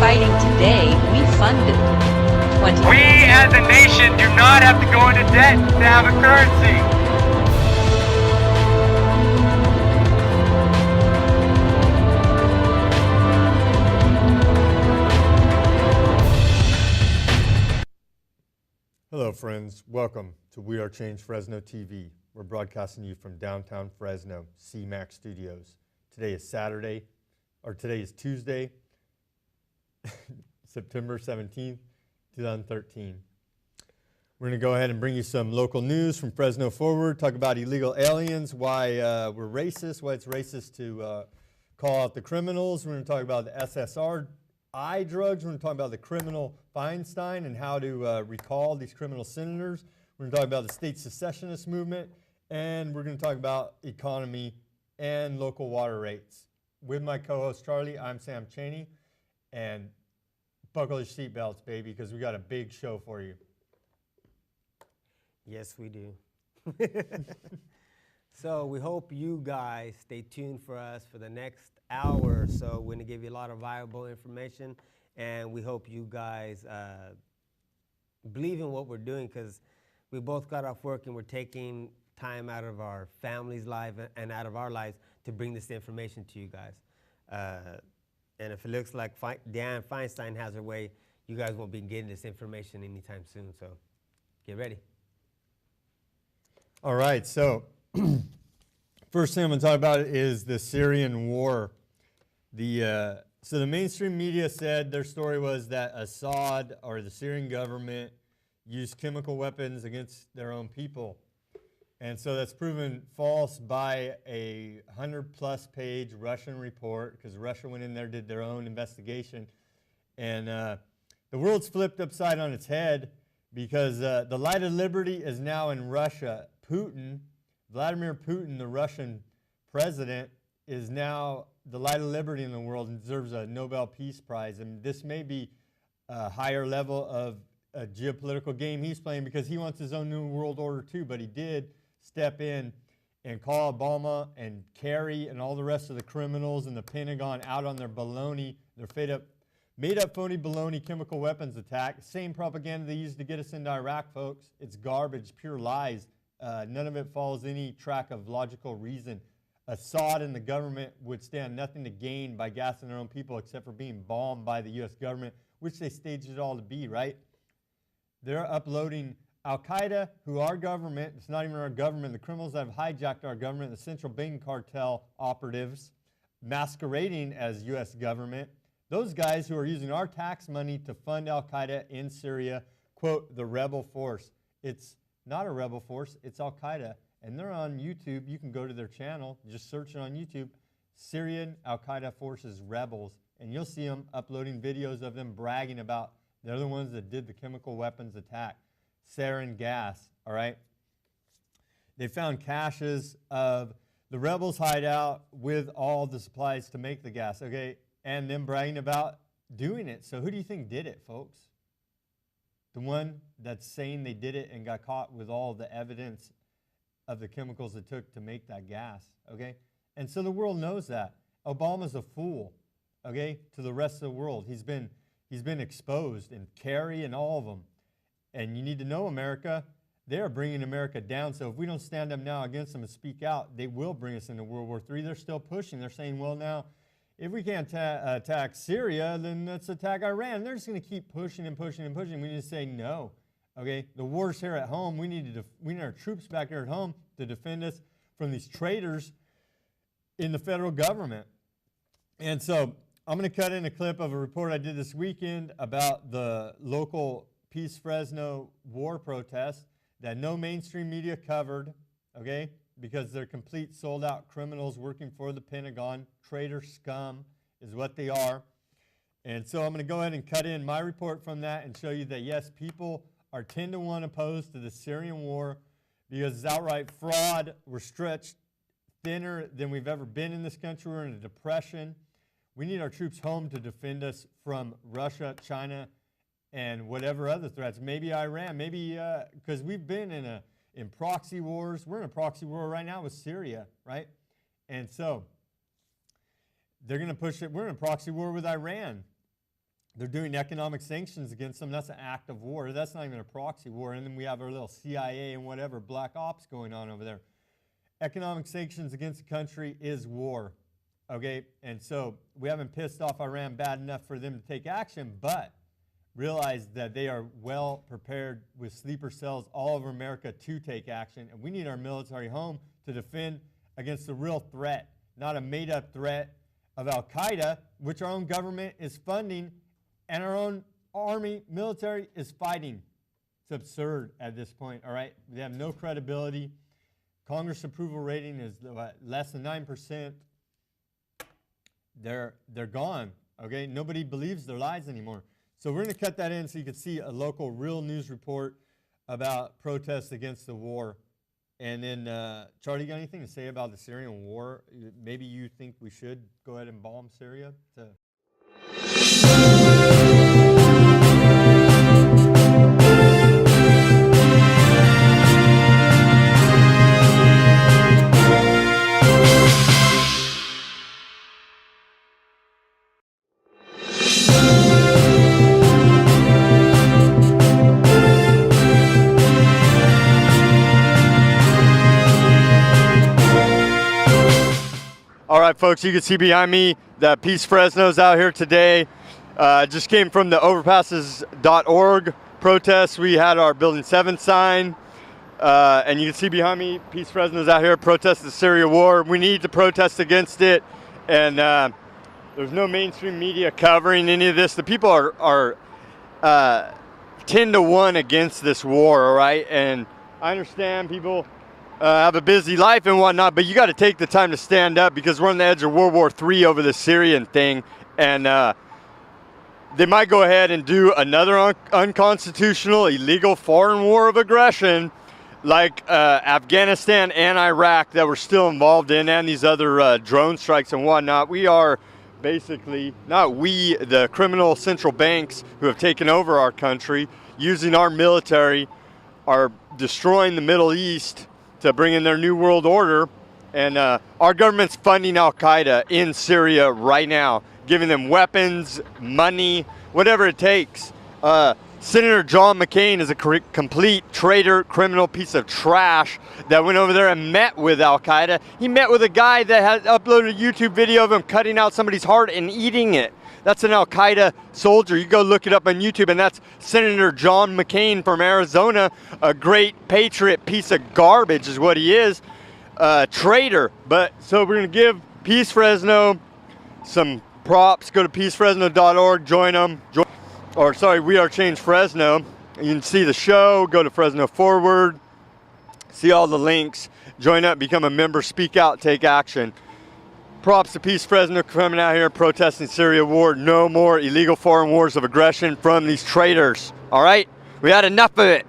fighting today, we funded 20. We as a nation do not have to go into debt to have a currency. Hello friends, welcome to WRCFresnoTV. We're broadcasting you from downtown Fresno, CMAX Studios. Today is Tuesday, September 17th, 2013. We're going to go ahead and bring you some local news from Fresno Forward, talk about illegal aliens, why we're racist, why it's racist to call out the criminals. We're going to talk about the SSRI drugs. We're going to talk about the criminal Feinstein and how to recall these criminal senators. We're going to talk about the state secessionist movement, and we're going to talk about economy and local water rates. With my co-host Charlie, I'm Sam Chaney, and buckle your seatbelts, baby, because we got a big show for you. Yes, we do. So we hope you guys stay tuned for us for the next hour or so. We're going to give you a lot of valuable information, and we hope you guys believe in what we're doing, because we both got off work and we're taking time out of our family's life and out of our lives to bring this information to you guys. And if it looks like Dianne Feinstein has her way, you guys won't be getting this information anytime soon, so get ready. All right, so first thing I'm going to talk about is the Syrian war. So the mainstream media said their story was that Assad or the Syrian government used chemical weapons against their own people. And so that's proven false by a 100-plus page Russian report, because Russia went in there, did their own investigation. And the world's flipped upside on its head, because the light of liberty is now in Russia. Vladimir Putin, the Russian president, is now the light of liberty in the world and deserves a Nobel Peace Prize. And this may be a higher level of a geopolitical game he's playing, because he wants his own new world order too, but he did step in and call Obama and Kerry and all the rest of the criminals in the Pentagon out on their baloney, their made up phony baloney chemical weapons attack. Same propaganda they used to get us into Iraq, folks. It's garbage, pure lies. None of it follows any track of logical reason. Assad and the government would stand nothing to gain by gassing their own people except for being bombed by the U.S. government, which they staged it all to be, right? They're uploading Al-Qaeda, who our government, it's not even our government, the criminals that have hijacked our government, the central banking cartel operatives, masquerading as U.S. government, those guys who are using our tax money to fund Al-Qaeda in Syria, quote, the rebel force. It's not a rebel force, it's Al-Qaeda. And they're on YouTube. You can go to their channel, just search it on YouTube, Syrian Al-Qaeda forces rebels, and you'll see them uploading videos of them bragging about they're the ones that did the chemical weapons attack. Sarin gas, all right? They found caches of the rebels' hideout with all the supplies to make the gas, okay? And them bragging about doing it. So who do you think did it, folks? The one that's saying they did it and got caught with all the evidence of the chemicals it took to make that gas, okay? And so the world knows that. Obama's a fool, okay, to the rest of the world. He's been exposed, and Kerry and all of them. And you need to know, America, they are bringing America down. So if we don't stand up now against them and speak out, they will bring us into World War III. They're still pushing. They're saying, well, now, if we can't attack Syria, then let's attack Iran. They're just going to keep pushing and pushing and pushing. We need to say no. Okay, the war's here at home. We need our troops back here at home to defend us from these traitors in the federal government. And so I'm going to cut in a clip of a report I did this weekend about the local Peace Fresno war protest that no mainstream media covered, okay, because they're complete sold-out criminals working for the Pentagon. Traitor scum is what they are. And so I'm going to go ahead and cut in my report from that and show you that, yes, people are 10 to 1 opposed to the Syrian war because it's outright fraud. We're stretched thinner than we've ever been in this country. We're in a depression. We need our troops home to defend us from Russia, China, and whatever other threats. Maybe Iran, maybe because we've been in proxy wars. We're in a proxy war right now with Syria, right? And so they're going to push it. We're in a proxy war with Iran. They're doing economic sanctions against them. That's an act of war. That's not even a proxy war. And then we have our little CIA and whatever black ops going on over there. Economic sanctions against the country is war, okay? And so we haven't pissed off Iran bad enough for them to take action, but realize that they are well prepared with sleeper cells all over America to take action. And we need our military home to defend against the real threat, not a made-up threat of Al-Qaeda, which our own government is funding and our own army, military is fighting. It's absurd at this point, all right? They have no credibility. Congress approval rating is less than 9%. They're gone, okay? Nobody believes their lies anymore. So we're going to cut that in so you can see a local real news report about protests against the war. And then, Charlie, you got anything to say about the Syrian war? Maybe you think we should go ahead and bomb Syria? All right, folks, you can see behind me that Peace Fresno's out here today. Just came from the overpasses.org protest. We had our Building 7 sign. And you can see behind me, Peace Fresno's out here protesting the Syria war. We need to protest against it. And there's no mainstream media covering any of this. The people are 10 to 1 against this war, all right? And I understand people have a busy life and whatnot, but you got to take the time to stand up because we're on the edge of World War III over the Syrian thing, and they might go ahead and do another unconstitutional, illegal foreign war of aggression like Afghanistan and Iraq that we're still involved in, and these other drone strikes and whatnot. We are basically, not we, the criminal central banks who have taken over our country, using our military, are destroying the Middle East to bring in their new world order. And our government's funding Al-Qaeda in Syria right now, giving them weapons, money, whatever it takes. Senator John McCain is a complete traitor, criminal piece of trash that went over there and met with Al-Qaeda. He met with a guy that had uploaded a YouTube video of him cutting out somebody's heart and eating it. That's an Al-Qaeda soldier. You go look it up on YouTube, and that's Senator John McCain from Arizona, a great patriot piece of garbage is what he is, traitor. But so we're going to give Peace Fresno some props. Go to peacefresno.org, join them. We Are Change Fresno. You can see the show, go to Fresno Forward, see all the links, join up, become a member, speak out, take action. Props to Peace Fresno coming out here protesting Syria war. No more illegal foreign wars of aggression from these traitors. All right? We had enough of it.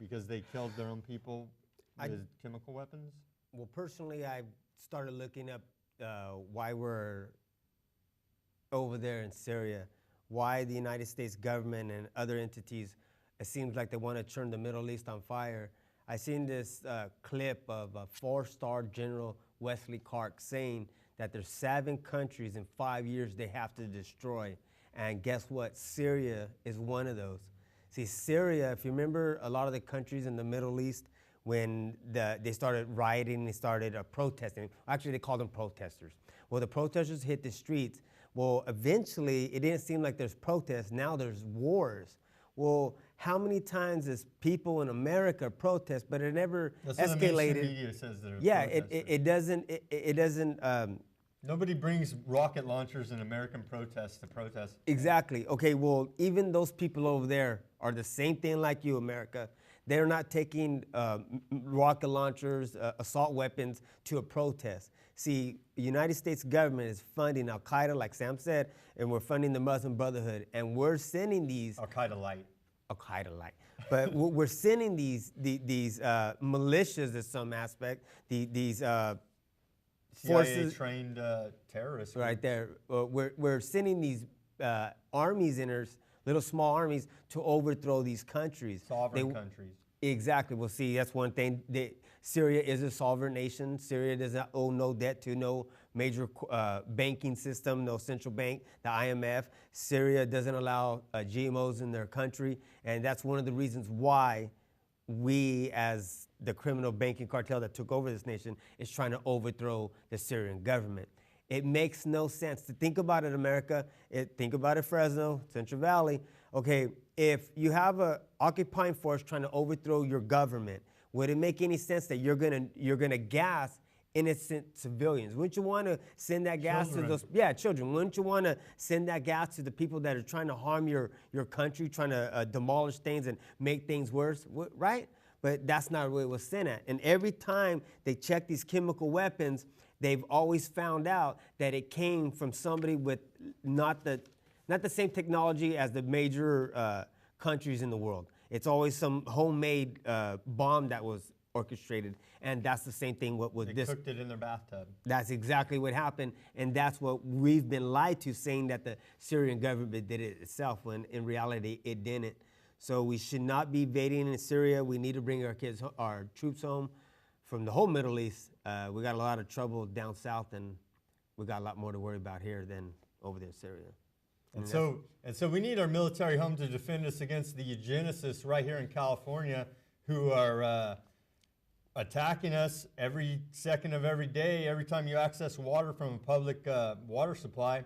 Because they killed their own people with chemical weapons? Well, personally, I started looking up why we're over there in Syria, why the United States government and other entities, it seems like they want to turn the Middle East on fire. I seen this clip of a 4-star General Wesley Clark saying that there's 7 countries in 5 years they have to destroy. And guess what? Syria is one of those. See, Syria, if you remember a lot of the countries in the Middle East, when they started rioting, they started protesting. Actually, they called them protesters. Well, the protesters hit the streets. Well, eventually, it didn't seem like there's protests. Now there's wars. Well, how many times does people in America protest, but it never escalated? That's what the mainstream media says they're protesters. It doesn't. Nobody brings rocket launchers and American protests to protest. Exactly. Okay, well, even those people over there are the same thing like you, America. They're not taking rocket launchers, assault weapons to a protest. See, the United States government is funding Al-Qaeda, like Sam said, and we're funding the Muslim Brotherhood, and we're sending these... Al-Qaeda light. Al-Qaeda light. But we're sending these militias in some aspect, these forces. CIA-trained terrorists. Right there. We're sending these armies in there, little small armies, to overthrow these countries. Sovereign countries. Exactly. Well, see, that's one thing. Syria is a sovereign nation. Syria does not owe no debt to no major banking system, no central bank, the IMF. Syria doesn't allow GMOs in their country, and that's one of the reasons why we, as the criminal banking cartel that took over this nation, is trying to overthrow the Syrian government. It makes no sense to think about it, America. Think about it, Fresno, Central Valley. Okay, if you have an occupying force trying to overthrow your government, would it make any sense that you're gonna gas innocent civilians? Wouldn't you want to send that gas to those? Yeah, children. Wouldn't you want to send that gas to the people that are trying to harm your country, trying to demolish things and make things worse, right? But that's not where it was sent at. And every time they check these chemical weapons, they've always found out that it came from somebody with not the same technology as the major countries in the world. It's always some homemade bomb that was orchestrated, and that's the same thing with this. They cooked it in their bathtub. That's exactly what happened, and that's what we've been lied to, saying that the Syrian government did it itself, when in reality it didn't. So we should not be invading in Syria. We need to bring our troops home from the whole Middle East. We got a lot of trouble down south, and we got a lot more to worry about here than over there in Syria. And so we need our military home to defend us against the eugenicists right here in California, who are attacking us every second of every day. Every time you access water from a public water supply,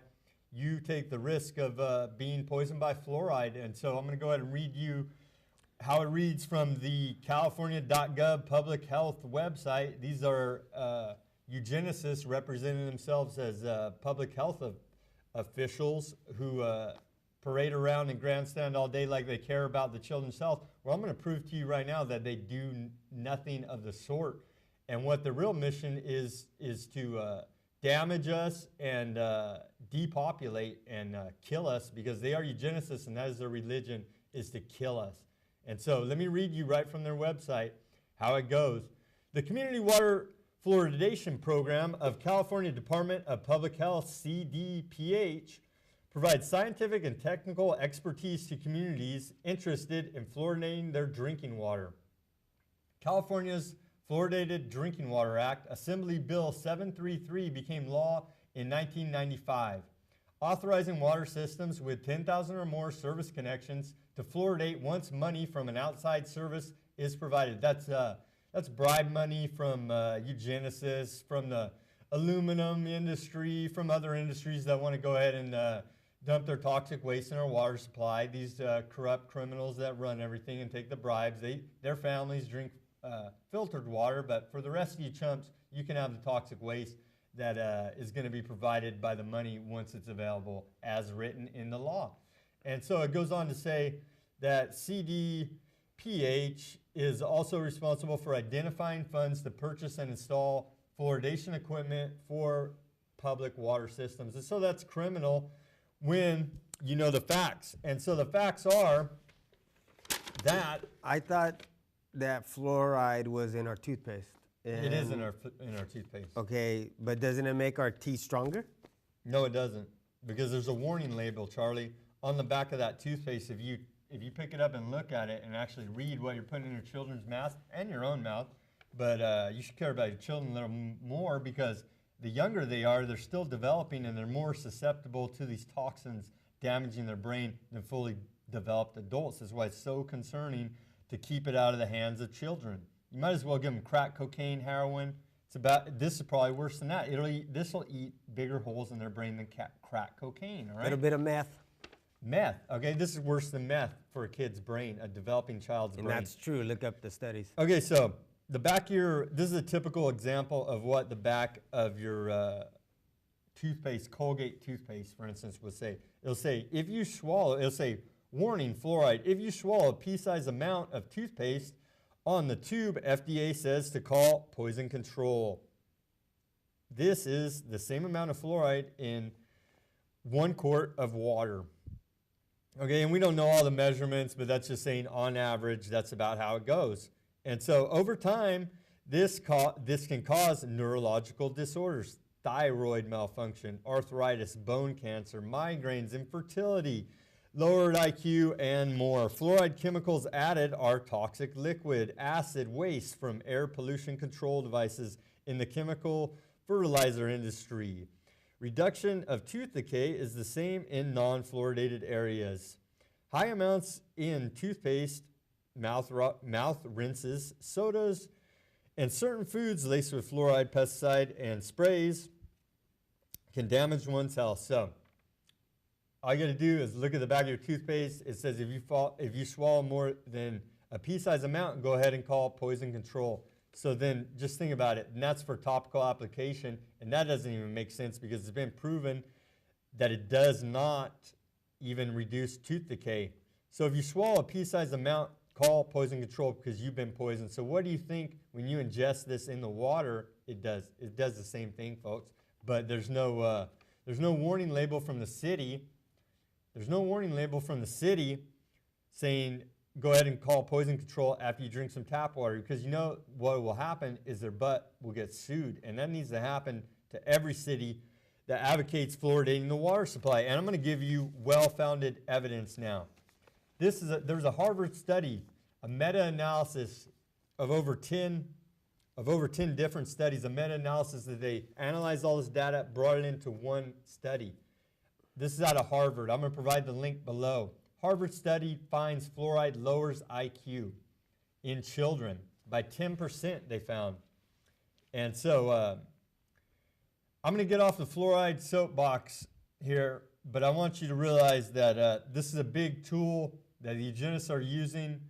you take the risk of being poisoned by fluoride. And so I'm going to go ahead and read you how it reads from the California.gov public health website. These are eugenicists representing themselves as public health officials who parade around and grandstand all day like they care about the children's health. Well, I'm going to prove to you right now that they do nothing of the sort. And what the real mission is to damage us and depopulate and kill us, because they are eugenicists, and that is their religion, is to kill us. And so let me read you right from their website how it goes. The Community Water Fluoridation Program of California Department of Public Health, CDPH, provides scientific and technical expertise to communities interested in fluoridating their drinking water. California's Fluoridated Drinking Water Act, Assembly Bill 733, became law in 1995, authorizing water systems with 10,000 or more service connections to fluoridate once money from an outside service is provided. That's bribe money from eugenicists, from the aluminum industry, from other industries that want to go ahead and dump their toxic waste in our water supply. These corrupt criminals that run everything and take the bribes, their families drink filtered water, but for the rest of you chumps, you can have the toxic waste that is going to be provided by the money once it's available as written in the law. And so it goes on to say that CDPH is also responsible for identifying funds to purchase and install fluoridation equipment for public water systems. And so that's criminal when you know the facts. And so the facts are that... I thought that fluoride was in our toothpaste. It is in our toothpaste. Okay, but doesn't it make our teeth stronger? No, it doesn't, because there's a warning label, Charlie, on the back of that toothpaste. If you pick it up and look at it and actually read what you're putting in your children's mouth and your own mouth, but you should care about your children a little more, because the younger they are, they're still developing and they're more susceptible to these toxins damaging their brain than fully developed adults. That's why it's so concerning to keep it out of the hands of children. You might as well give them crack cocaine, heroin. This is probably worse than that. This will eat bigger holes in their brain than crack cocaine, all right? A little bit of meth. Meth, okay, this is worse than meth for a kid's brain, a developing child's brain. And that's true, look up the studies. Okay, so the back of this is a typical example of what the back of your toothpaste, Colgate toothpaste, for instance, would say. It'll say, if you swallow, it'll say, warning, fluoride. If you swallow a pea-sized amount of toothpaste on the tube, FDA says to call poison control. This is the same amount of fluoride in 1 quart of water. Okay, and we don't know all the measurements, but that's just saying on average, that's about how it goes. And so over time, This can cause neurological disorders, thyroid malfunction, arthritis, bone cancer, migraines, infertility, lowered IQ, and more. Fluoride chemicals added are toxic liquid, acid, waste from air pollution control devices in the chemical fertilizer industry. Reduction of tooth decay is the same in non-fluoridated areas. High amounts in toothpaste, mouth rinses, sodas, and certain foods laced with fluoride, pesticide, and sprays can damage one's health. So all you got to do is look at the back of your toothpaste. It says if you swallow more than a pea-sized amount, go ahead and call poison control. So then just think about it. And that's for topical application. And that doesn't even make sense because it's been proven that it does not even reduce tooth decay. So if you swallow a pea-sized amount, call poison control because you've been poisoned. So what do you think when you ingest this in the water? It does the same thing, folks. But there's no warning label from the city. There's no warning label from the city saying go ahead and call poison control after you drink some tap water, because you know what will happen is their butt will get sued, and that needs to happen to every city that advocates fluoridating the water supply. And I'm going to give you well-founded evidence now. There's a Harvard study, a meta-analysis of over 10 different studies, a meta-analysis that they analyzed all this data, brought it into one study. This is out of Harvard. I'm going to provide the link below. Harvard study finds fluoride lowers IQ in children by 10%, they found. And so I'm going to get off the fluoride soapbox here, but I want you to realize that this is a big tool that the eugenists are using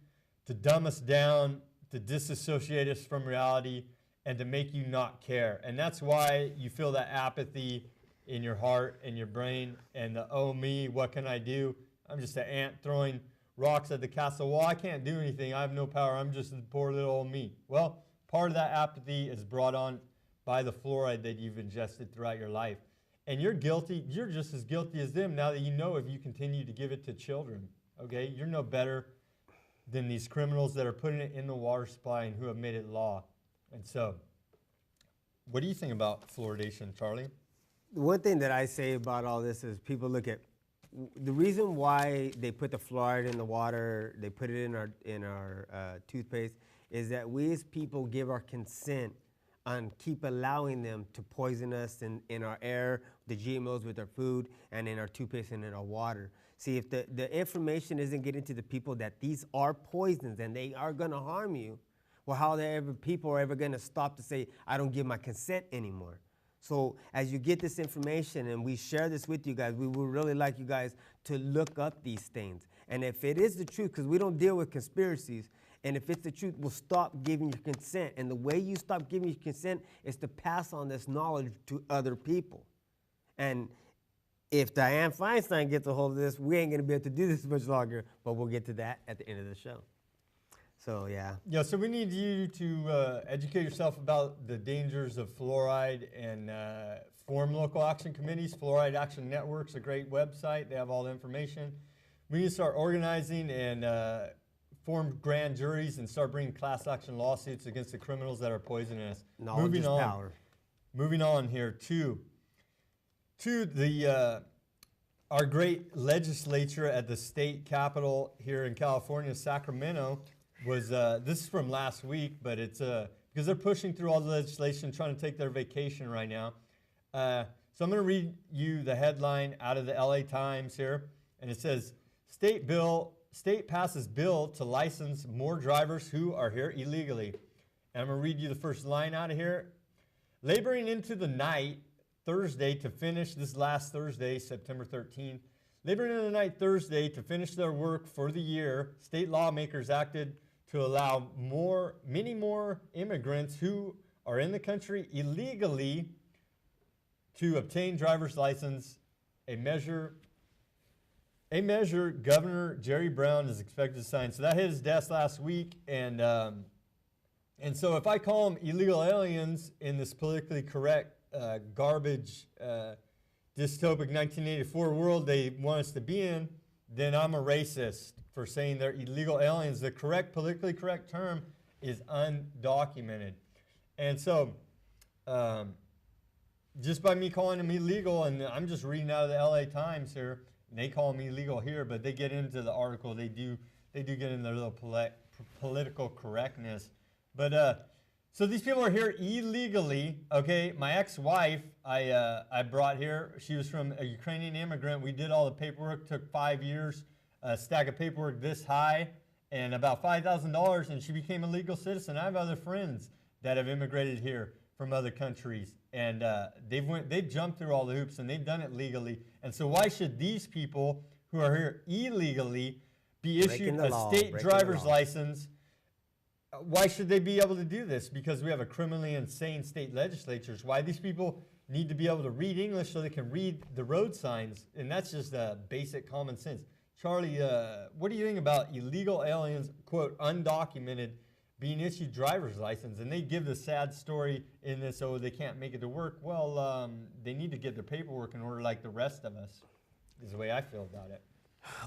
to dumb us down, to disassociate us from reality, and to make you not care. And that's why you feel that apathy in your heart and your brain and the, oh me, what can I do? I'm just an ant throwing rocks at the castle wall. I can't do anything. I have no power. I'm just a poor little old me. Well, part of that apathy is brought on by the fluoride that you've ingested throughout your life. And you're guilty. You're just as guilty as them now that you know if you continue to give it to children. Okay? You're no better than these criminals that are putting it in the water supply and who have made it law. And so, what do you think about fluoridation, Charlie? One thing that I say about all this is people look at the reason why they put the fluoride in the water, they put it in our toothpaste, is that we as people give our consent and keep allowing them to poison us in our air, the GMOs with our food, and in our toothpaste and in our water. See, if the information isn't getting to the people that these are poisons and they are going to harm you, well, how are people ever going to stop to say, I don't give my consent anymore? So as you get this information and we share this with you guys, we would really like you guys to look up these things. And if it is the truth, because we don't deal with conspiracies, and if it's the truth, we'll stop giving your consent. And the way you stop giving your consent is to pass on this knowledge to other people. And if Dianne Feinstein gets a hold of this, we ain't going to be able to do this much longer, but we'll get to that at the end of the show. So, yeah. Yeah, so we need you to educate yourself about the dangers of fluoride and form local action committees. Fluoride Action Network's a great website. They have all the information. We need to start organizing and form grand juries and start bringing class action lawsuits against the criminals that are poisoning us. Knowledge is power. Moving on here to the our great legislature at the state capitol here in California, Sacramento, was this is from last week, but it's because they're pushing through all the legislation, trying to take their vacation right now. So I'm going to read you the headline out of the LA Times here, and it says, State passes bill to license more drivers who are here illegally. And I'm going to read you the first line out of here. Laboring into the night Thursday to finish, this last Thursday, September 13th, laboring into the night Thursday to finish their work for the year, state lawmakers acted to allow many more immigrants who are in the country illegally to obtain driver's license, a measure Governor Jerry Brown is expected to sign. So that hit his desk last week, and so if I call them illegal aliens in this politically correct garbage dystopic 1984 world they want us to be in, then I'm a racist for saying they're illegal aliens. The correct, politically correct term is undocumented. And so, just by me calling them illegal, and I'm just reading out of the LA Times here, and they call them illegal here, but they get into the article. They do get into their little political correctness. But so these people are here illegally. Okay, my ex-wife, I brought here. She was from a Ukrainian immigrant. We did all the paperwork. Took 5 years. A stack of paperwork this high, and about $5,000, and she became a legal citizen. I have other friends that have immigrated here from other countries, and they've jumped through all the hoops, and they've done it legally. And so why should these people who are here illegally be issued a state driver's license? Why should they be able to do this? Because we have a criminally insane state legislatures. Why these people need to be able to read English so they can read the road signs, and that's just basic common sense. Charlie, what do you think about illegal aliens, quote, undocumented, being issued driver's license? And they give the sad story in this, oh, they can't make it to work. Well, they need to get their paperwork in order like the rest of us, is the way I feel about it.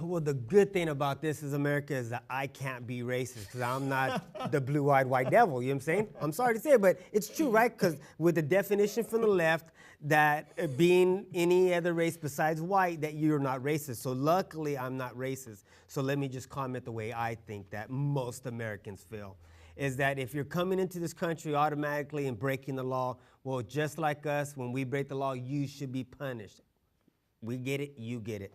Well, the good thing about this is America is that I can't be racist because I'm not the blue-eyed white devil, you know what I'm saying? I'm sorry to say it, but it's true, right? Because with the definition from the left that being any other race besides white, that you're not racist. So luckily, I'm not racist. So let me just comment the way I think that most Americans feel, is that if you're coming into this country automatically and breaking the law, well, just like us, when we break the law, you should be punished. We get it, you get it.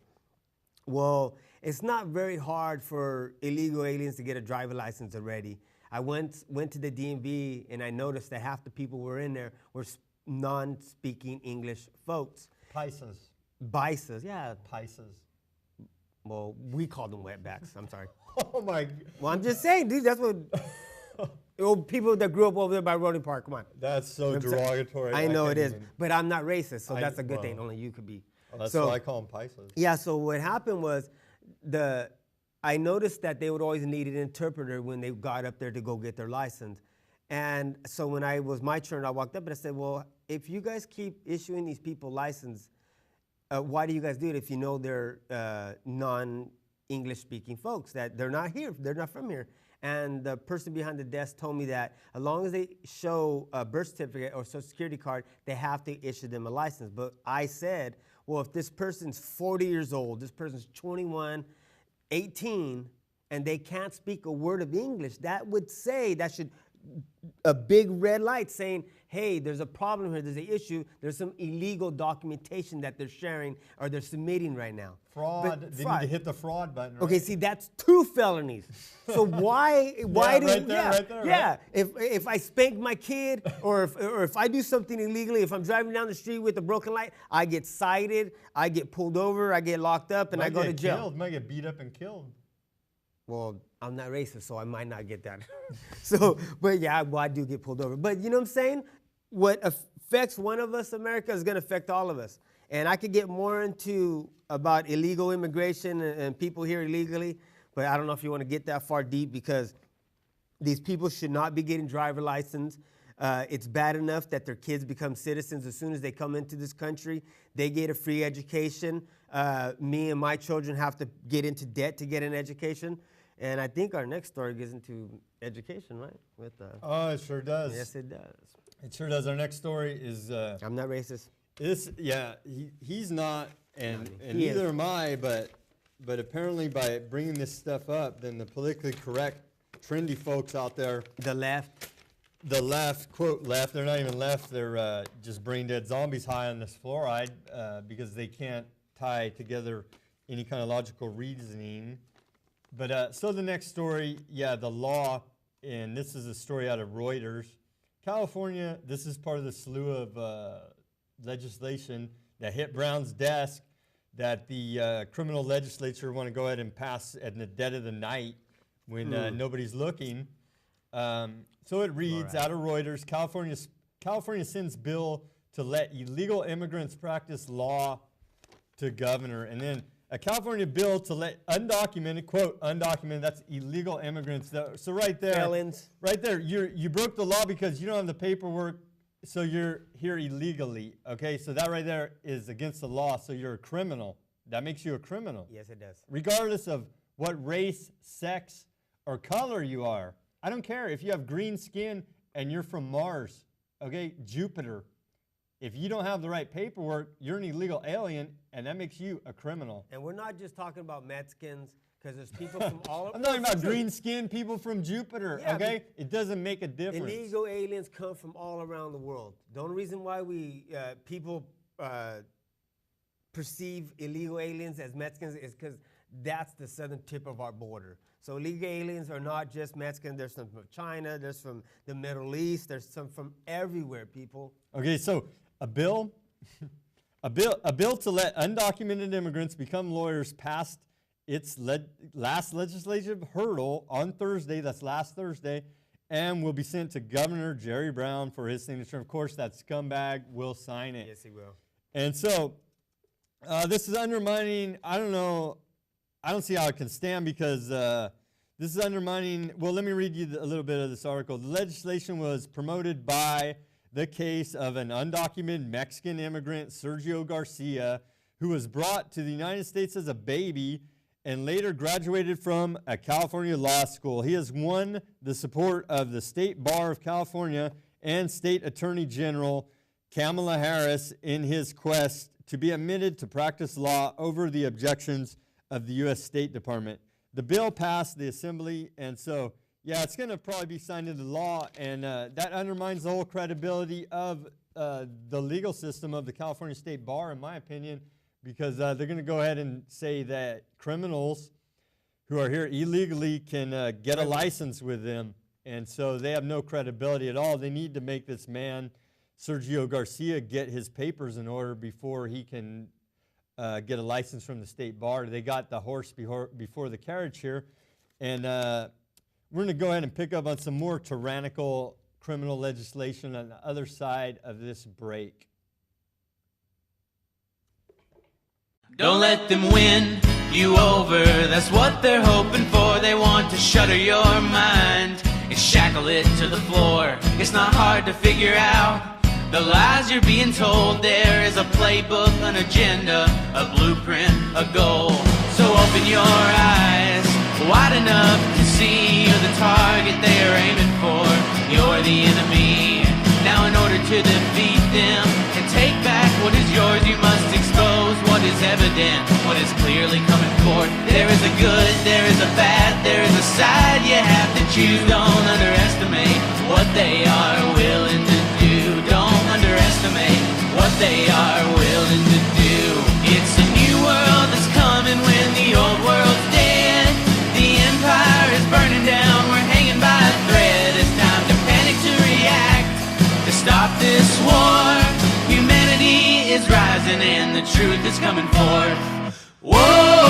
Well, it's not very hard for illegal aliens to get a driver's license already. I went to the DMV and I noticed that half the people who were in there were non-speaking English folks. Paisas. Bisas, yeah. Paisas. Well, we call them wetbacks. I'm sorry. Oh my. Well, I'm just saying, dude. That's what. People that grew up over there by Rolling Park. Come on. That's so derogatory. I know it is, but I'm not racist, so that's a good thing. Only you could be. Well, that's why I call them Paisas. Yeah. So what happened was, I noticed that they would always need an interpreter when they got up there to go get their license. And so when I was my turn, I walked up and I said, well, if you guys keep issuing these people license, why do you guys do it if you know they're non-English speaking folks, that they're not here, they're not from here? And the person behind the desk told me that as long as they show a birth certificate or social security card, they have to issue them a license. But I said, well, if this person's 40 years old, this person's 21, 18, and they can't speak a word of English, that would say, that should, a big red light saying, hey, there's a problem here, there's an issue, there's some illegal documentation that they're sharing or they're submitting right now. Fraud. They need to hit the fraud button. Right? Okay, see, that's 2 felonies. So why do right there, yeah. Right? If I spank my kid or if I do something illegally, if I'm driving down the street with a broken light, I get cited, I get pulled over, I get locked up, and I go to jail. Might get beat up and killed. Well, I'm not racist, so I might not get that. So, but yeah, well, I do get pulled over. But you know what I'm saying? What affects one of us, America, is going to affect all of us. And I could get more into about illegal immigration and people here illegally, but I don't know if you want to get that far deep because these people should not be getting driver license. It's bad enough that their kids become citizens as soon as they come into this country. They get a free education. Me and my children have to get into debt to get an education. And I think our next story gets into education, right? Oh, it sure does. Yes, it does. It sure does. Our next story is... I'm not racist. He's not, and He neither is. am I, but apparently by bringing this stuff up, then the politically correct, trendy folks out there... The left, quote left, they're not even left, they're just brain dead zombies high on this fluoride because they can't tie together any kind of logical reasoning. But so the next story, the law, and this is a story out of Reuters. California, this is part of the slew of legislation that hit Brown's desk that the criminal legislature want to go ahead and pass at the dead of the night when nobody's looking. So it reads out of Reuters, California sends bill to let illegal immigrants practice law to governor. And then a California bill to let undocumented, quote, undocumented, that's illegal immigrants. So right there, felons. Right there, you broke the law because you don't have the paperwork, so you're here illegally. Okay, so that right there is against the law, so you're a criminal. That makes you a criminal. Yes, it does. Regardless of what race, sex, or color you are. I don't care if you have green skin and you're from Mars, okay, Jupiter. If you don't have the right paperwork, you're an illegal alien, and that makes you a criminal. And we're not just talking about Mexicans, because there's people from all over. I'm talking about green-skinned people from Jupiter, Yeah, okay? It doesn't make a difference. Illegal aliens come from all around the world. The only reason why people perceive illegal aliens as Mexicans is because that's the southern tip of our border. So illegal aliens are not just Mexican. There's some from China. There's from the Middle East. There's some from everywhere, people. Okay, so a bill to let undocumented immigrants become lawyers passed its last legislative hurdle on Thursday. That's last Thursday, and will be sent to Governor Jerry Brown for his signature. Of course, that scumbag will sign it. Yes, he will. And so this is undermining. I don't know. I don't see how it can stand because this is undermining. Well, let me read you a little bit of this article. The legislation was promoted by the case of an undocumented Mexican immigrant, Sergio Garcia, who was brought to the United States as a baby and later graduated from a California law school. He has won the support of the State Bar of California and State Attorney General Kamala Harris in his quest to be admitted to practice law over the objections of the U.S. State Department. The bill passed the Assembly, and so, yeah, it's going to probably be signed into law, and that undermines the whole credibility of the legal system of the California State Bar, in my opinion, because they're going to go ahead and say that criminals who are here illegally can get a license with them, and so they have no credibility at all. They need to make this man, Sergio Garcia, get his papers in order before he can get a license from the State Bar. They got the horse before the carriage here, and we're going to go ahead and pick up on some more tyrannical criminal legislation on the other side of this break. Don't let them win you over, that's what they're hoping for. They want to shutter your mind and shackle it to the floor. It's not hard to figure out the lies you're being told. There is a playbook, an agenda, a blueprint, a goal. So open your eyes wide enough to see you're the target they are aiming for. You're the enemy. Now in order to defeat them and take back what is yours, you must expose what is evident, what is clearly coming forth. There is a good, there is a bad, there is a side you have to choose. Don't underestimate what they are willing to do. Don't underestimate what they are willing to do. It's a new world that's coming when the old world's dead. The empire is burning down, we're hanging by a thread. It's time to panic, to react, to stop this war. Humanity is rising and the truth is coming forth. Whoa!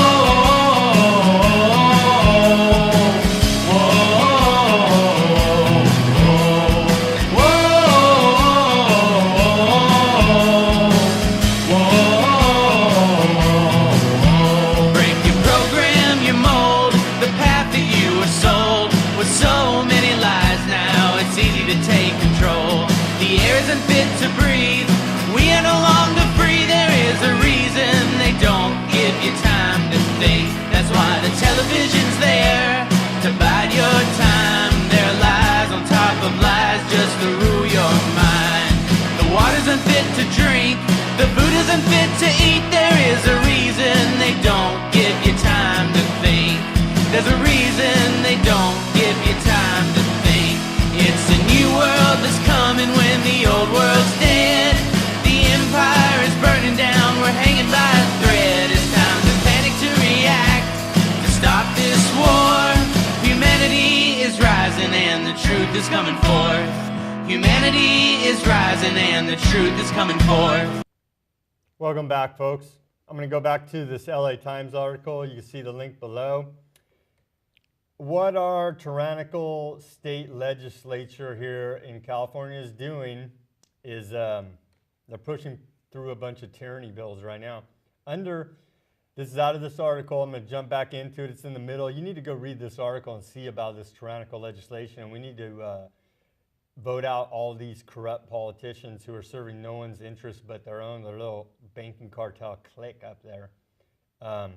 To breathe, we are no longer free. There is a reason they don't give you time to think. That's why the television's there to bide your time. There are lies on top of lies just to rule your mind. The water's unfit to drink, the food is unfit to eat. There is a reason they don't give you time to think. There's a reason they don't give you time to think. It's a new world that's coming when the old world's dead. The empire is burning down, we're hanging by a thread. It's time to panic, to react, to stop this war. Humanity is rising and the truth is coming forth. Humanity is rising and the truth is coming forth. Welcome back, folks. I'm going to go back to this LA Times article. You can see the link below. What our tyrannical state legislature here in California is doing is they're pushing through a bunch of tyranny bills right now. This is out of this article. I'm going to jump back into it. It's in the middle. You need to go read this article and see about this tyrannical legislation. We need to vote out all these corrupt politicians who are serving no one's interest but their own, their little banking cartel clique up there. So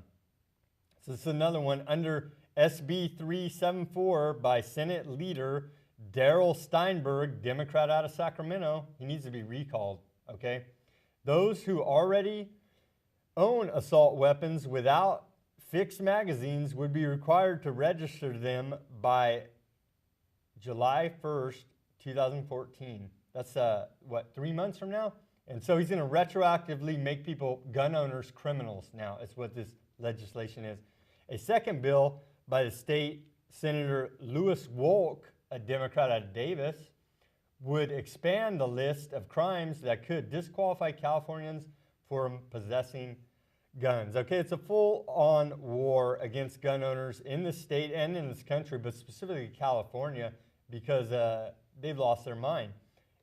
this is another one. Under SB 374 by Senate Leader Darrell Steinberg, Democrat out of Sacramento, he needs to be recalled, okay? Those who already own assault weapons without fixed magazines would be required to register them by July 1st, 2014. That's, 3 months from now? And so he's going to retroactively make people, gun owners, criminals now. It's what this legislation is. A second bill by the state Senator Louis Wolk, a Democrat out of Davis, would expand the list of crimes that could disqualify Californians from possessing guns. Okay, it's a full-on war against gun owners in this state and in this country, but specifically California, because they've lost their mind.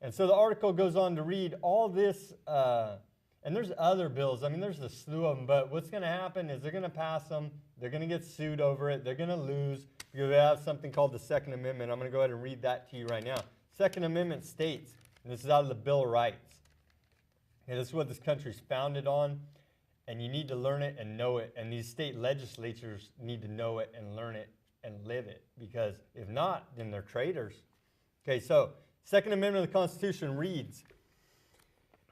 And so the article goes on to read all this, and there's other bills. I mean, there's a slew of them, but what's going to happen is they're going to pass them. They're going to get sued over it. They're going to lose because they have something called the Second Amendment. I'm going to go ahead and read that to you right now. Second Amendment states, and this is out of the Bill of Rights, and this is what this country's founded on, and you need to learn it and know it, and these state legislatures need to know it and learn it and live it, because if not, then they're traitors. Okay, so Second Amendment of the Constitution reads,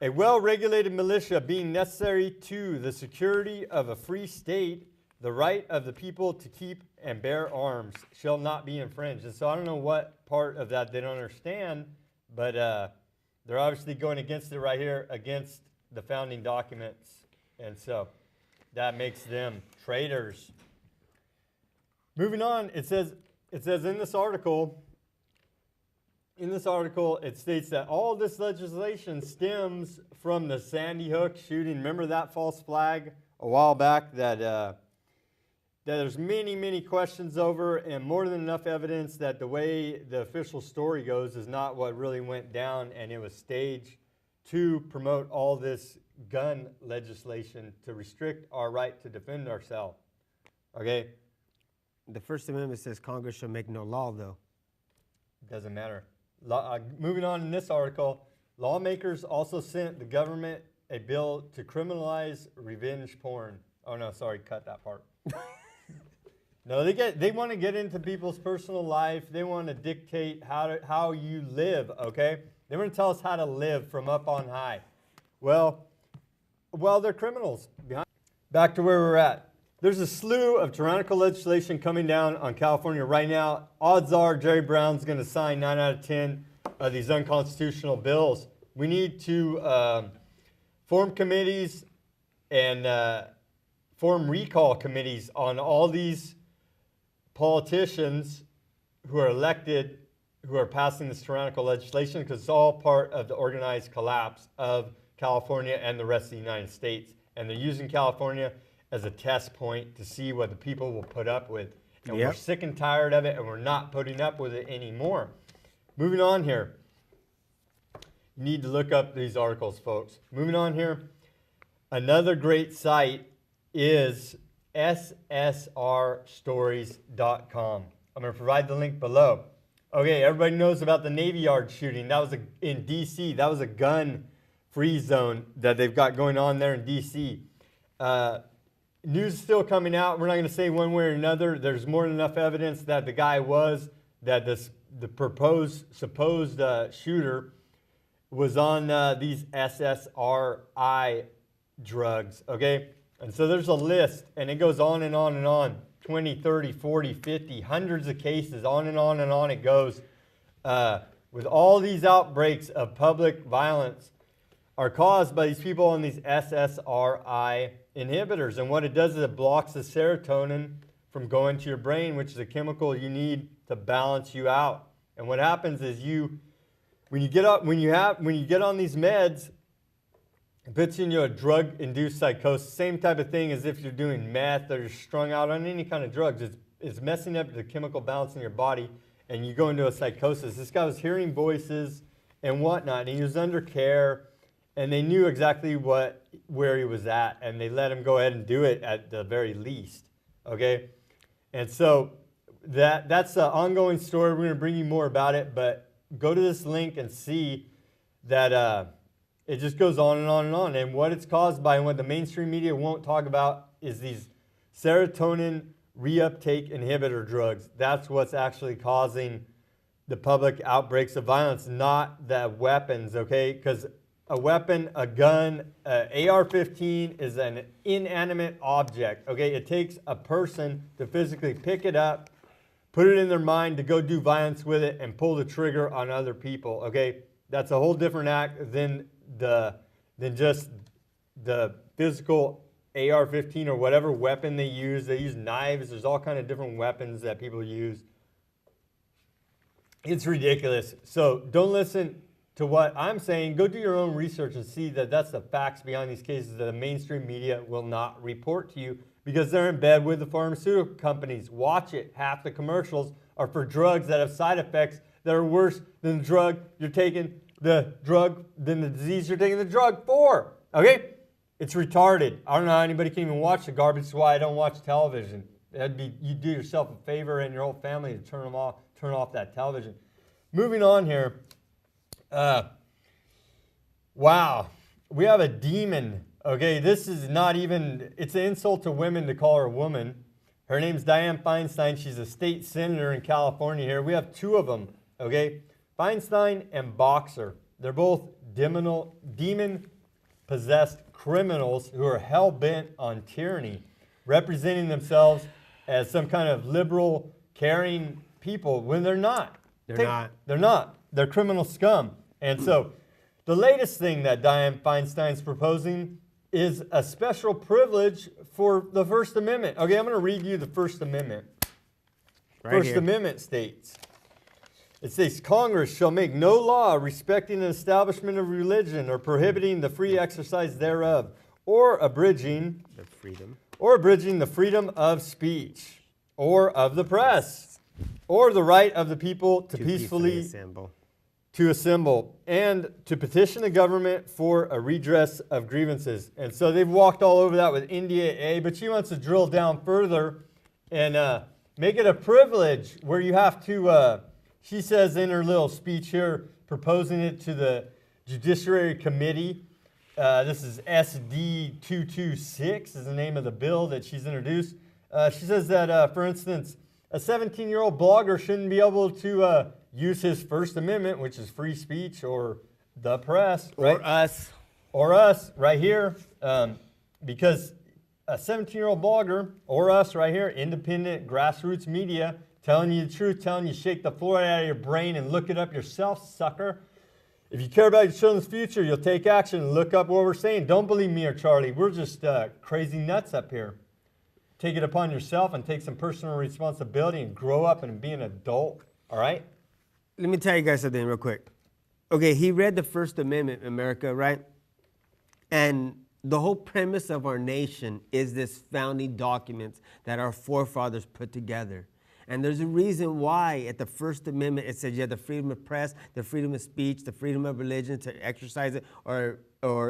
a well-regulated militia being necessary to the security of a free state, the right of the people to keep and bear arms shall not be infringed. And so I don't know what part of that they don't understand, but they're obviously going against it right here, against the founding documents. And so that makes them traitors. Moving on, it says in this article, it states that all this legislation stems from the Sandy Hook shooting. Remember that false flag a while back that there's many, many questions over, and more than enough evidence that the way the official story goes is not what really went down, and it was staged to promote all this gun legislation to restrict our right to defend ourselves. Okay? The First Amendment says Congress shall make no law, though. Doesn't matter. Moving on in this article, lawmakers also sent the government a bill to criminalize revenge porn. Oh no, sorry, cut that part. No, they want to get into people's personal life. They want to dictate how you live, okay? They want to tell us how to live from up on high. Well, they're criminals. Back to where we're at. There's a slew of tyrannical legislation coming down on California right now. Odds are Jerry Brown's going to sign 9 out of 10 of these unconstitutional bills. We need to form committees and form recall committees on all these politicians who are elected, who are passing this tyrannical legislation, because it's all part of the organized collapse of California and the rest of the United States. And they're using California as a test point to see what the people will put up with. And we're sick and tired of it, and we're not putting up with it anymore. Moving on here. You need to look up these articles, folks. Moving on here. Another great site is ssrstories.com. I'm going to provide the link below. Okay, everybody knows about the Navy Yard shooting. That was in D.C. That was a gun-free zone that they've got going on there in D.C. News is still coming out. We're not going to say one way or another. There's more than enough evidence that the guy the supposed shooter was on these SSRI drugs, okay? And so there's a list, and it goes on and on and on. 20, 30, 40, 50, hundreds of cases, on and on and on it goes. With all these outbreaks of public violence are caused by these people on these SSRI inhibitors. And what it does is it blocks the serotonin from going to your brain, which is a chemical you need to balance you out. And what happens is when you get on these meds, it puts you into a drug-induced psychosis. Same type of thing as if you're doing meth or you're strung out on any kind of drugs. It's messing up the chemical balance in your body, and you go into a psychosis. This guy was hearing voices and whatnot, and he was under care, and they knew exactly where he was at, and they let him go ahead and do it at the very least, okay? And so that's an ongoing story. We're going to bring you more about it, but go to this link and see that it just goes on and on and on. And what it's caused by and what the mainstream media won't talk about is these serotonin reuptake inhibitor drugs. That's what's actually causing the public outbreaks of violence, not the weapons, okay? Because a weapon, a gun, AR-15 is an inanimate object, okay? It takes a person to physically pick it up, put it in their mind to go do violence with it and pull the trigger on other people, okay? That's a whole different act than just the physical AR-15 or whatever weapon they use. They use knives. There's all kind of different weapons that people use. It's ridiculous. So don't listen to what I'm saying. Go do your own research and see that that's the facts behind these cases that the mainstream media will not report to you because they're in bed with the pharmaceutical companies. Watch it. Half the commercials are for drugs that have side effects that are worse than the drug you're taking, than the disease you're taking the drug for. Okay? It's retarded. I don't know how anybody can even watch the garbage. That's why I don't watch television. You do yourself a favor and your whole family to turn off that television. Moving on here. Wow, we have a demon. Okay, this is not even, it's an insult to women to call her a woman. Her name's Dianne Feinstein. She's a state senator in California here. We have two of them, okay? Feinstein and Boxer. They're both demon-possessed criminals who are hell-bent on tyranny, representing themselves as some kind of liberal, caring people when they're not. They're not. They're criminal scum. And so the latest thing that Dianne Feinstein's proposing is a special privilege for the First Amendment. Okay, I'm going to read you the First Amendment. First Amendment states, it says, Congress shall make no law respecting an establishment of religion or prohibiting the free exercise thereof or abridging the freedom of speech or of the press or the right of the people to peacefully assemble and to petition the government for a redress of grievances. And so they've walked all over that with NDAA, but she wants to drill down further and make it a privilege where you have to, she says in her little speech here, proposing it to the Judiciary Committee. This is SD 226 is the name of the bill that she's introduced. She says that, for instance, a 17-year-old blogger shouldn't be able to use his First Amendment, which is free speech or the press. Right? Or us right here. Because a 17-year-old blogger, or us right here, independent grassroots media, telling you the truth, telling you shake the fluoride out of your brain and look it up yourself, sucker. If you care about your children's future, you'll take action and look up what we're saying. Don't believe me or Charlie. We're just crazy nuts up here. Take it upon yourself and take some personal responsibility and grow up and be an adult, all right? Let me tell you guys something real quick. Okay, he read the First Amendment, America, right? And the whole premise of our nation is this founding documents that our forefathers put together. And there's a reason why at the First Amendment it says you have the freedom of press, the freedom of speech, the freedom of religion to exercise it, or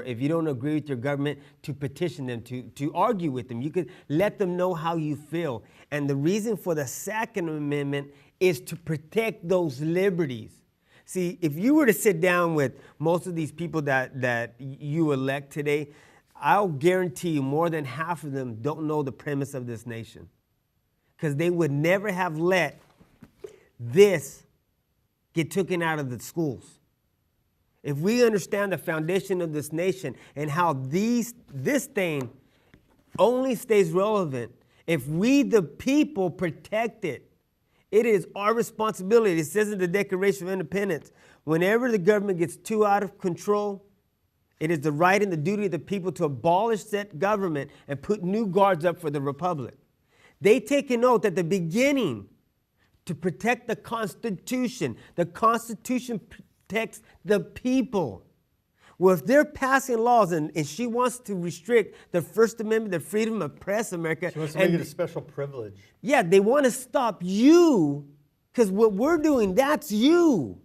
if you don't agree with your government, to petition them, to argue with them. You could let them know how you feel. And the reason for the Second Amendment is to protect those liberties. See, if you were to sit down with most of these people that you elect today, I'll guarantee you more than half of them don't know the premise of this nation. Because they would never have let this get taken out of the schools. If we understand the foundation of this nation and how this thing only stays relevant, if we the people protect it, it is our responsibility. It says in the Declaration of Independence, whenever the government gets too out of control, it is the right and the duty of the people to abolish that government and put new guards up for the republic. They take a note at the beginning to protect the Constitution. The Constitution protects the people. Well, if they're passing laws and she wants to restrict the First Amendment, the freedom of press, America. She wants to make it a special privilege. Yeah, they want to stop you because what we're doing, that's you.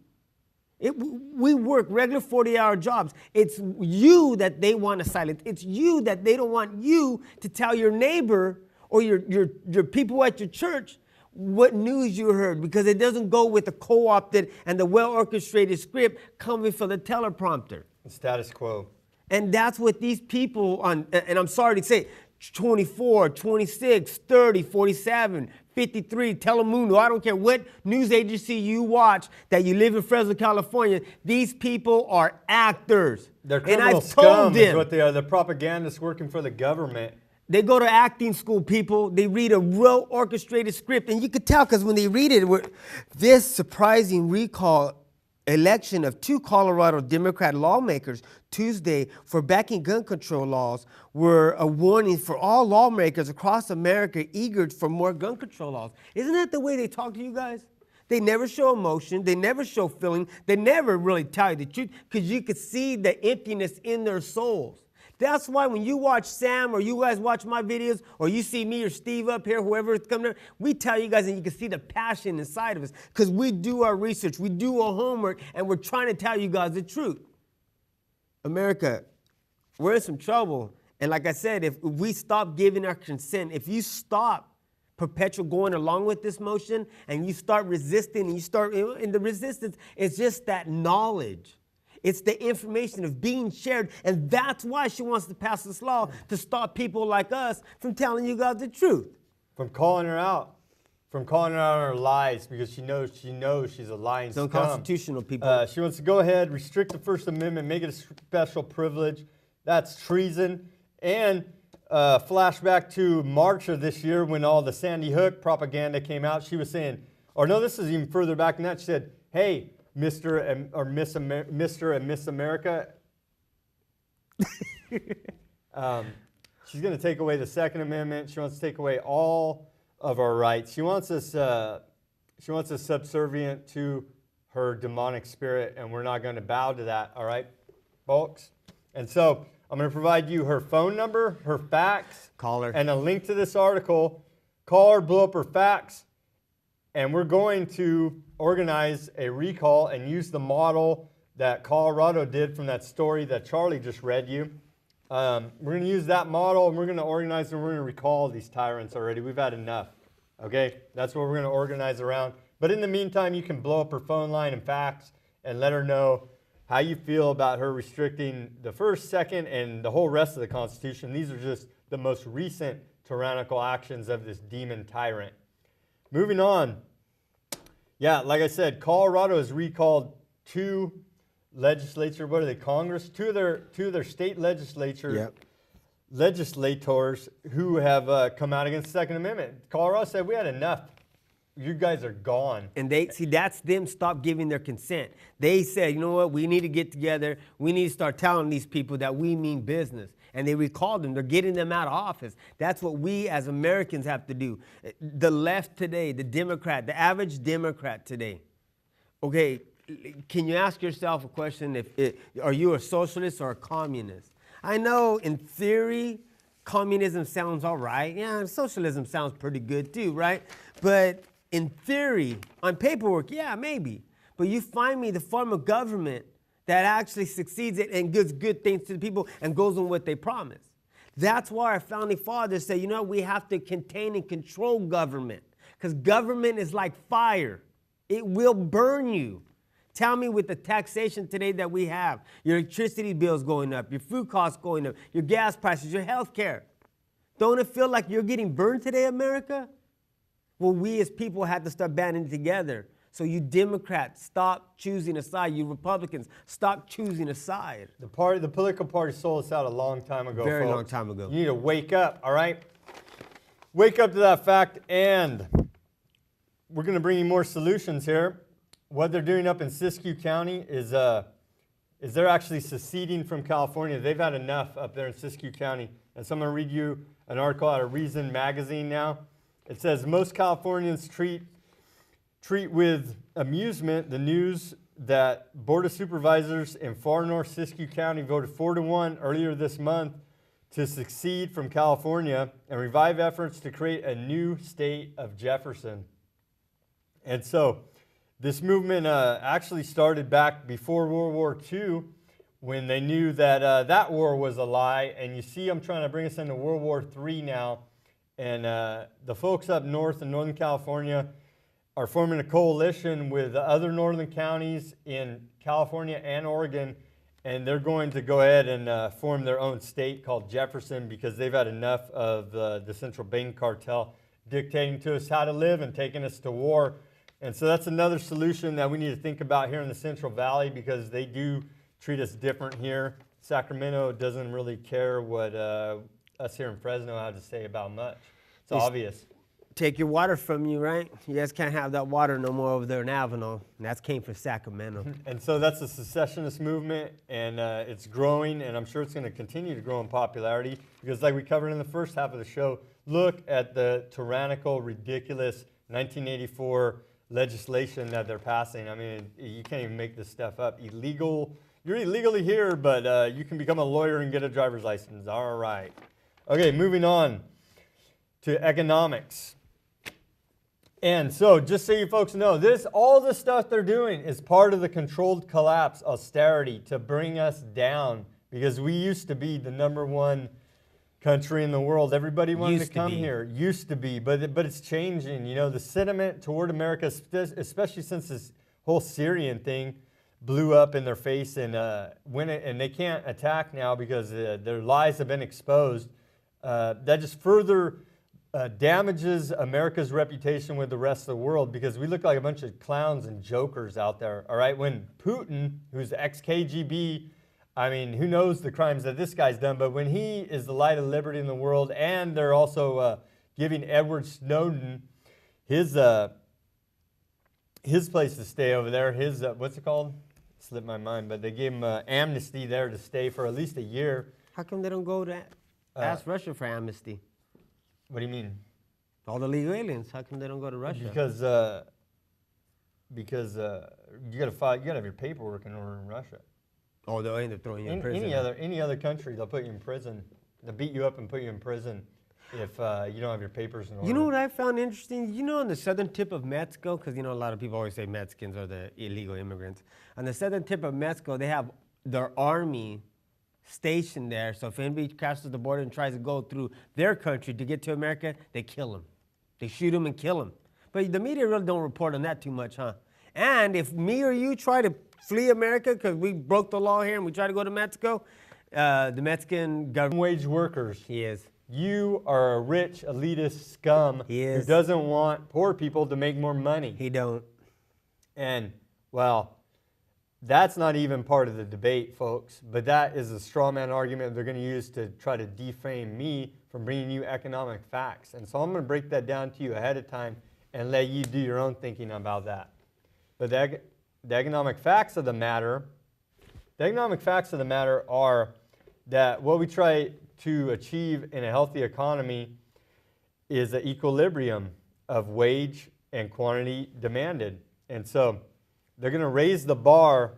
We work regular 40-hour jobs. It's you that they want to silence. It's you that they don't want you to tell your neighbor or your people at your church what news you heard, because it doesn't go with the co-opted and the well-orchestrated script coming from the teleprompter. The status quo. And that's what these people, and I'm sorry to say, 24, 26, 30, 47, 53, Telemundo. I don't care what news agency you watch that you live in Fresno, California. These people are actors. They're criminal and I've scum told is them. what they are. They're propagandists working for the government. They go to acting school, people. They read a real orchestrated script. And you could tell because when they read it, this surprising recall election of 2 Colorado Democrat lawmakers Tuesday for backing gun control laws were a warning for all lawmakers across America eager for more gun control laws. Isn't that the way they talk to you guys? They never show emotion. They never show feeling. They never really tell you the truth because you could see the emptiness in their souls. That's why when you watch Sam or you guys watch my videos or you see me or Steve up here, whoever is coming up, we tell you guys and you can see the passion inside of us because we do our research, we do our homework, and we're trying to tell you guys the truth. America, we're in some trouble. And like I said, if we stop giving our consent, if you stop perpetual going along with this motion and you start resisting and you start, and the resistance is just that knowledge. It's the information of being shared, and that's why she wants to pass this law to stop people like us from telling you guys the truth. From calling her out on her lies because she knows she's a lying scum. It's unconstitutional, people. She wants to go ahead, restrict the First Amendment, make it a special privilege. That's treason. And flashback to March of this year when all the Sandy Hook propaganda came out. She was saying, or no, this is even further back than that. She said, hey, Mr. and Miss America. She's going to take away the Second Amendment. She wants to take away all of our rights. She wants us subservient to her demonic spirit, and we're not going to bow to that. All right, folks. And so I'm going to provide you her phone number, her fax, Call her, and a link to this article. Call her, blow up her fax, and we're going to organize a recall and use the model that Colorado did from that story that Charlie just read you. We're going to use that model and we're going to organize and we're going to recall these tyrants already. We've had enough. Okay? That's what we're going to organize around. But in the meantime, you can blow up her phone line and fax and let her know how you feel about her restricting the First, Second, and the whole rest of the Constitution. These are just the most recent tyrannical actions of this demon tyrant. Moving on. Yeah, like I said, Colorado has recalled 2 legislature. What are they? Congress. Two of their state legislators who have come out against the Second Amendment. Colorado said we had enough. You guys are gone. And they see that's them stop giving their consent. They said, you know what? We need to get together. We need to start telling these people that we mean business. And they recalled them. They're getting them out of office. That's what we as Americans have to do. The left today, the Democrat, the average Democrat today. Okay, can you ask yourself a question? Are you a socialist or a communist? I know in theory, communism sounds all right. Yeah, socialism sounds pretty good too, right? But in theory, on paperwork, yeah, maybe. But you find me the form of government that actually succeeds and gives good things to the people and goes on what they promise. That's why our founding fathers say, you know, we have to contain and control government because government is like fire. It will burn you. Tell me with the taxation today that we have, your electricity bills going up, your food costs going up, your gas prices, your health care. Don't it feel like you're getting burned today, America? Well, we as people had to start banding together. So you Democrats, stop choosing a side. You Republicans, stop choosing a side. The political party sold us out a long time ago, Very folks. long time ago. You need to wake up, all right? Wake up to that fact, and we're going to bring you more solutions here. What they're doing up in Siskiyou County is they're actually seceding from California. They've had enough up there in Siskiyou County. And so I'm going to read you an article out of Reason magazine now. It says, most Californians treat with amusement the news that Board of Supervisors in far north Siskiyou County voted 4-1 earlier this month to secede from California and revive efforts to create a new state of Jefferson. And so this movement actually started back before World War II when they knew that that war was a lie. And you see, I'm trying to bring us into World War III now. And the folks up north in Northern California are forming a coalition with other northern counties in California and Oregon. and they're going to go ahead and form their own state called Jefferson because they've had enough of the central bank cartel dictating to us how to live and taking us to war. And so that's another solution that we need to think about here in the Central Valley because they do treat us different here. Sacramento doesn't really care what us here in Fresno have to say about much. It's obvious. Take your water from you, right? You guys can't have that water no more over there in Avenal. And that came from Sacramento. And so that's a secessionist movement, and it's growing, and I'm sure it's going to continue to grow in popularity because like we covered in the first half of the show, look at the tyrannical, ridiculous 1984 legislation that they're passing. I mean, you can't even make this stuff up. Illegal. You're illegally here, but you can become a lawyer and get a driver's license. All right. Okay, moving on to economics. And so, just so you folks know, all the stuff they're doing is part of the controlled collapse, austerity, to bring us down because we used to be the #1 country in the world. Everybody wanted to come here. Used to be, but it's changing. You know, the sentiment toward America, especially since this whole Syrian thing blew up in their face, and and they can't attack now because their lies have been exposed. That just further damages America's reputation with the rest of the world because we look like a bunch of clowns and jokers out there. All right, when Putin, who's ex-KGB, I mean, who knows the crimes that this guy's done, but when he is the light of liberty in the world, and they're also giving Edward Snowden his place to stay over there, his, what's it called? Slipped my mind, but they gave him amnesty there to stay for at least a year. How come they don't go to ask Russia for amnesty? What do you mean? All the illegal aliens, how come they don't go to Russia? Because you gotta have your paperwork in order in Russia. Oh, they'll end up throwing you in prison. Any other country, they'll put you in prison. They'll beat you up and put you in prison if you don't have your papers in order. You know what I found interesting? You know on the southern tip of Mexico, because you know a lot of people always say Mexicans are the illegal immigrants. On the southern tip of Mexico, they have their army stationed there. So if anybody crosses the border and tries to go through their country to get to America, they kill them. They shoot them and kill them. But the media really don't report on that too much, huh? And if me or you try to flee America because we broke the law here and we try to go to Mexico, the Mexican government... Wage workers. He is. You are a rich, elitist scum who doesn't want poor people to make more money. He don't. And, well, that's not even part of the debate, folks, but that is a straw man argument they're going to use to try to defame me from bringing you economic facts. And so I'm going to break that down to you ahead of time and let you do your own thinking about that. But the economic facts of the matter, are that what we try to achieve in a healthy economy is an equilibrium of wage and quantity demanded. And so they're going to raise the bar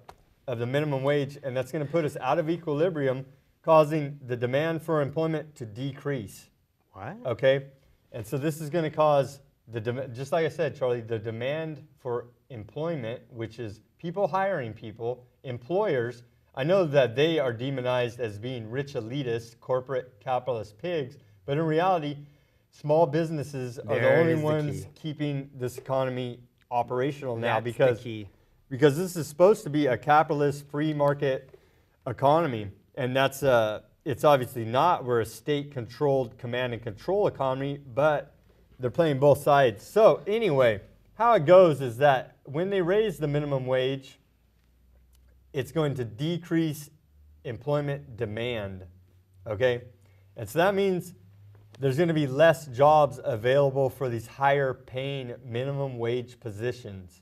of the minimum wage, and that's going to put us out of equilibrium, causing the demand for employment to decrease. What? Okay? And so this is going to cause, just like I said, Charlie, the demand for employment, which is people hiring people, employers. I know that they are demonized as being rich elitists, corporate capitalist pigs, but in reality, small businesses are the only ones keeping this economy operational now because this is supposed to be a capitalist free market economy, and that's it's obviously not. We're a state-controlled command and control economy, but they're playing both sides. So anyway, how it goes is that when they raise the minimum wage, it's going to decrease employment demand, okay? And so that means there's going to be less jobs available for these higher paying minimum wage positions.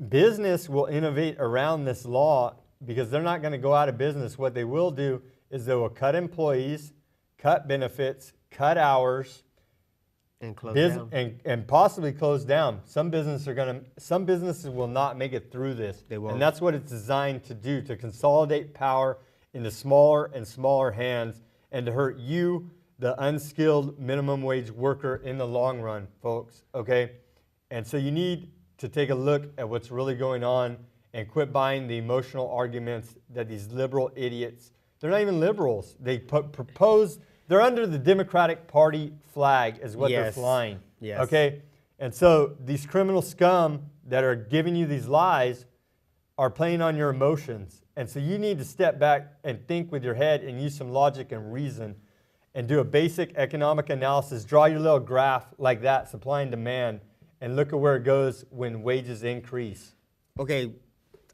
Business will innovate around this law because they're not going to go out of business. What they will do is they will cut employees, cut benefits, cut hours, and close down. And possibly close down. Some businesses will not make it through this. They won't. And that's what it's designed to do, to consolidate power into smaller and smaller hands and to hurt you, the unskilled minimum wage worker, in the long run, folks, okay? And so you need to take a look at what's really going on and quit buying the emotional arguments that these liberal idiots, they're not even liberals, they propose. They're under the Democratic Party flag is what they're flying, okay? And so these criminal scum that are giving you these lies are playing on your emotions. And so you need to step back and think with your head and use some logic and reason and do a basic economic analysis. Draw your little graph like that, supply and demand, and look at where it goes when wages increase. Okay,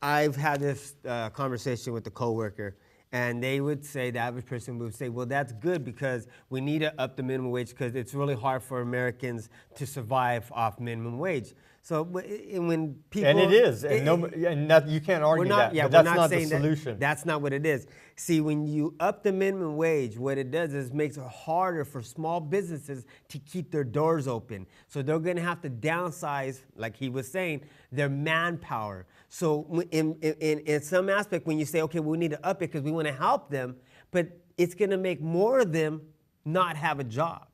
I've had this conversation with a coworker, and they would say, the average person would say, well, that's good because we need to up the minimum wage because it's really hard for Americans to survive off minimum wage. So when people... And it is, and you can't argue that, but that's not the solution. That's not what it is. See, when you up the minimum wage, what it does is makes it harder for small businesses to keep their doors open. So they're going to have to downsize, like he was saying, their manpower. So in some aspect, when you say, okay, we need to up it because we want to help them, but it's going to make more of them not have a job.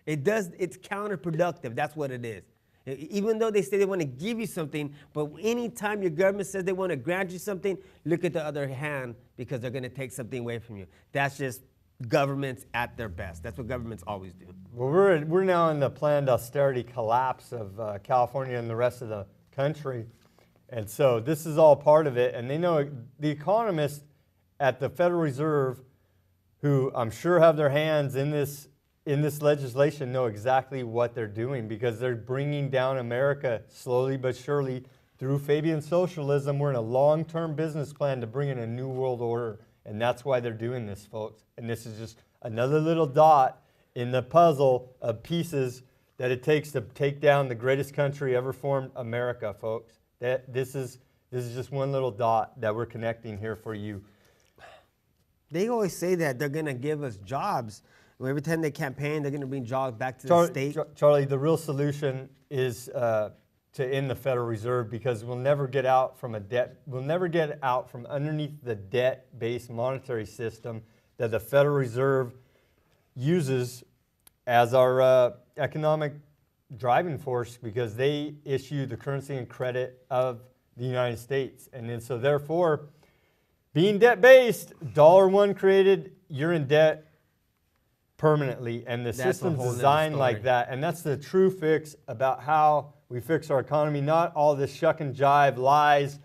It's counterproductive. That's what it is. Even though they say they want to give you something, but anytime your government says they want to grant you something, look at the other hand because they're going to take something away from you. That's just governments at their best. That's what governments always do. Well, we're now in the planned austerity collapse of California and the rest of the country. And so this is all part of it. And they know the economists at the Federal Reserve, who I'm sure have their hands in this legislation, know exactly what they're doing because they're bringing down America slowly but surely through Fabian socialism. We're in a long-term business plan to bring in a new world order, and that's why they're doing this, folks. And this is just another little dot in the puzzle of pieces that it takes to take down the greatest country ever formed, America, folks. This is just one little dot that we're connecting here for you. They always say that they're going to give us jobs. Every time they campaign, they're going to bring jobs back to the state. Charlie, the real solution is to end the Federal Reserve because we'll never get out from underneath the debt-based monetary system that the Federal Reserve uses as our economic driving force because they issue the currency and credit of the United States. And then so therefore, being debt-based, $1 created, you're in debt permanently, and the system's designed like that. And that's the true fix about how we fix our economy, not all this shuck and jive lies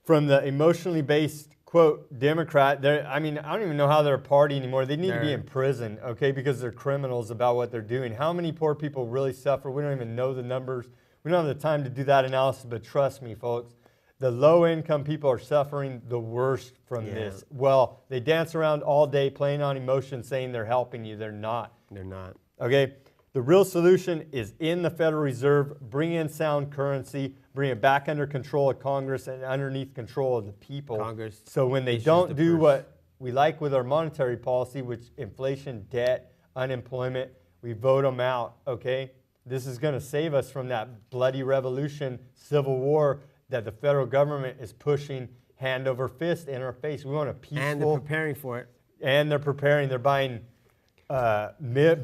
from the emotionally based, quote, Democrat. I mean, I don't even know how they're a party anymore. They need to be in prison, okay, because they're criminals about what they're doing. How many poor people really suffer? We don't even know the numbers. We don't have the time to do that analysis, but trust me, folks, the low-income people are suffering the worst from this. Well, they dance around all day playing on emotion saying they're helping you. They're not. They're not. Okay? The real solution is in the Federal Reserve. Bring in sound currency. Bring it back under control of Congress and underneath control of the people. Congress. So when they don't do what we like with our monetary policy, which inflation, debt, unemployment, we vote them out, okay? This is going to save us from that bloody revolution, civil war that the federal government is pushing hand over fist in our face. We want a peaceful... And they're preparing for it. And they're preparing. They're buying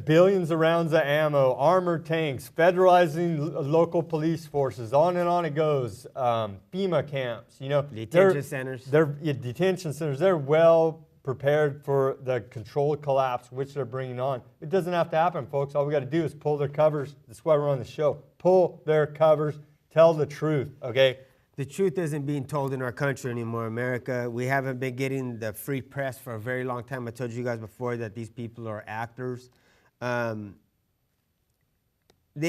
billions of rounds of ammo, armored tanks, federalizing local police forces, on and on it goes. FEMA camps, you know. Detention centers. Detention centers. They're well prepared for the controlled collapse, which they're bringing on. It doesn't have to happen, folks. All we got to do is pull their covers. That's why we're on the show. Pull their covers. Tell the truth, okay? The truth isn't being told in our country anymore, America. We haven't been getting the free press for a very long time. I told you guys before that these people are actors. They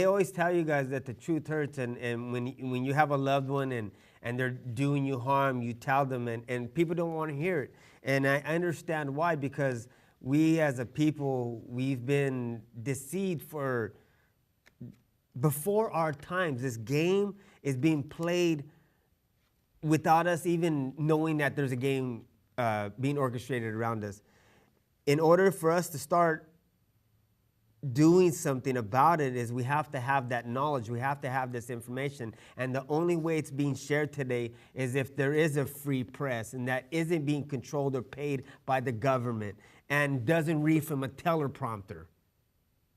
always tell you guys that the truth hurts, and when you have a loved one and they're doing you harm, you tell them, and people don't want to hear it. And I understand why, because we as a people, we've been deceived before our times. This game is being played without us even knowing that there's a game being orchestrated around us. In order for us to start doing something about it is we have to have that knowledge. We have to have this information. And the only way it's being shared today is if there is a free press and that isn't being controlled or paid by the government and doesn't read from a teleprompter. You know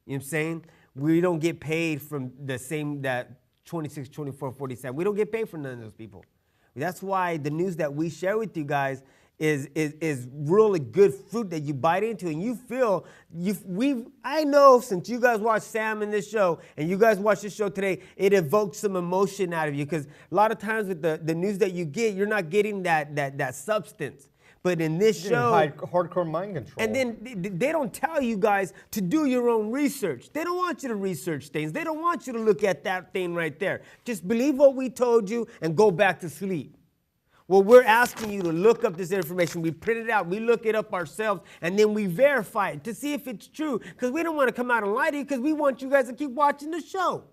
what I'm saying? We don't get paid from that 26, 24, 47. We don't get paid for none of those people. That's why the news that we share with you guys is really good fruit that you bite into, and you feel I know since you guys watch Sam in this show and you guys watch this show today, it evokes some emotion out of you, because a lot of times with the news that you get, you're not getting that substance. But in this show, hardcore mind control. And then they don't tell you guys to do your own research. They don't want you to research things. They don't want you to look at that thing right there. Just believe what we told you and go back to sleep. Well, we're asking you to look up this information. We print it out, we look it up ourselves, and then we verify it to see if it's true. Because we don't want to come out and lie to you, because we want you guys to keep watching the show.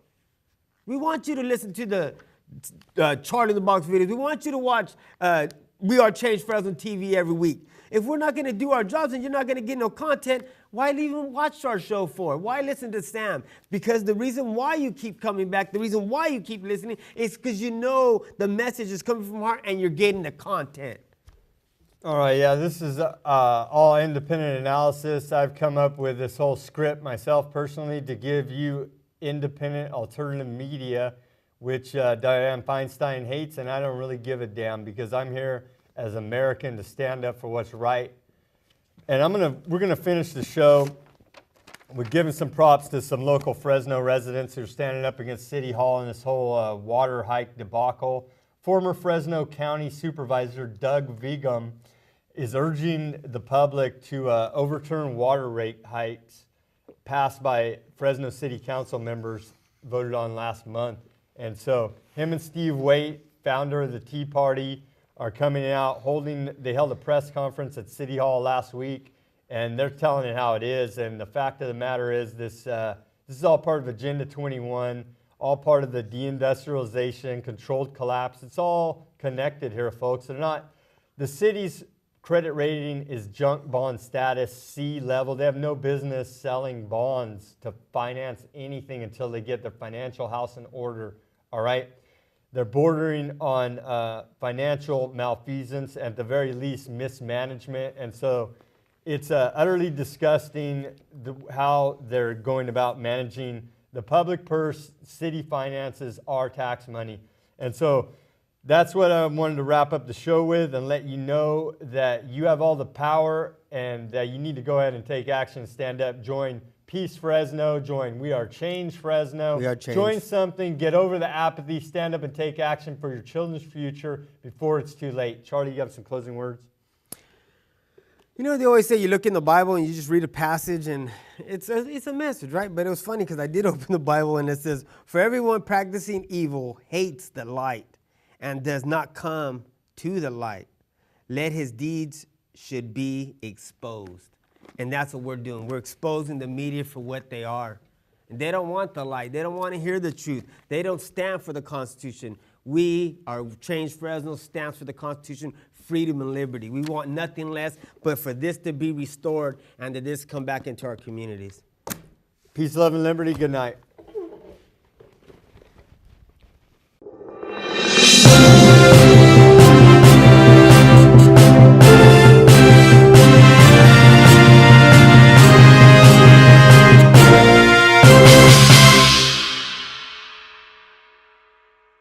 We want you to listen to the Chart in the Box videos. We want you to watch WRCFresnoTV every week. If we're not going to do our jobs and you're not going to get no content, why even watch our show for? Why listen to Sam? Because the reason why you keep coming back, the reason why you keep listening is because you know the message is coming from heart and you're getting the content. All right, yeah, this is all independent analysis. I've come up with this whole script myself personally to give you independent alternative media, which Dianne Feinstein hates, and I don't really give a damn, because I'm here as an American to stand up for what's right. And we're gonna finish the show with giving some props to some local Fresno residents who are standing up against City Hall in this whole water hike debacle. Former Fresno County Supervisor Doug Vigum is urging the public to overturn water rate hikes passed by Fresno City Council members voted on last month. And so him and Steve Waite, founder of the Tea Party, are coming out, they held a press conference at City Hall last week, and they're telling it how it is. And the fact of the matter is this is all part of Agenda 21, all part of the deindustrialization, controlled collapse. It's all connected here, folks. The city's credit rating is junk bond status, C level. They have no business selling bonds to finance anything until they get their financial house in order, all right? They're bordering on financial malfeasance, at the very least mismanagement. And so it's utterly disgusting how they're going about managing the public purse, city finances, our tax money. And so that's what I wanted to wrap up the show with, and let you know that you have all the power and that you need to go ahead and take action, stand up, join Peace Fresno, join We Are Change Fresno. We Are Change. Join something, get over the apathy, stand up and take action for your children's future before it's too late. Charlie, you have some closing words? You know, they always say you look in the Bible and you just read a passage and it's a message, right? But it was funny because I did open the Bible and it says, "For everyone practicing evil hates the light and does not come to the light. Let his deeds should be exposed." And that's what we're doing. We're exposing the media for what they are. And they don't want the light. They don't want to hear the truth. They don't stand for the Constitution. We, our Change Fresno, stands for the Constitution, freedom and liberty. We want nothing less but for this to be restored and that this come back into our communities. Peace, love, and liberty. Good night.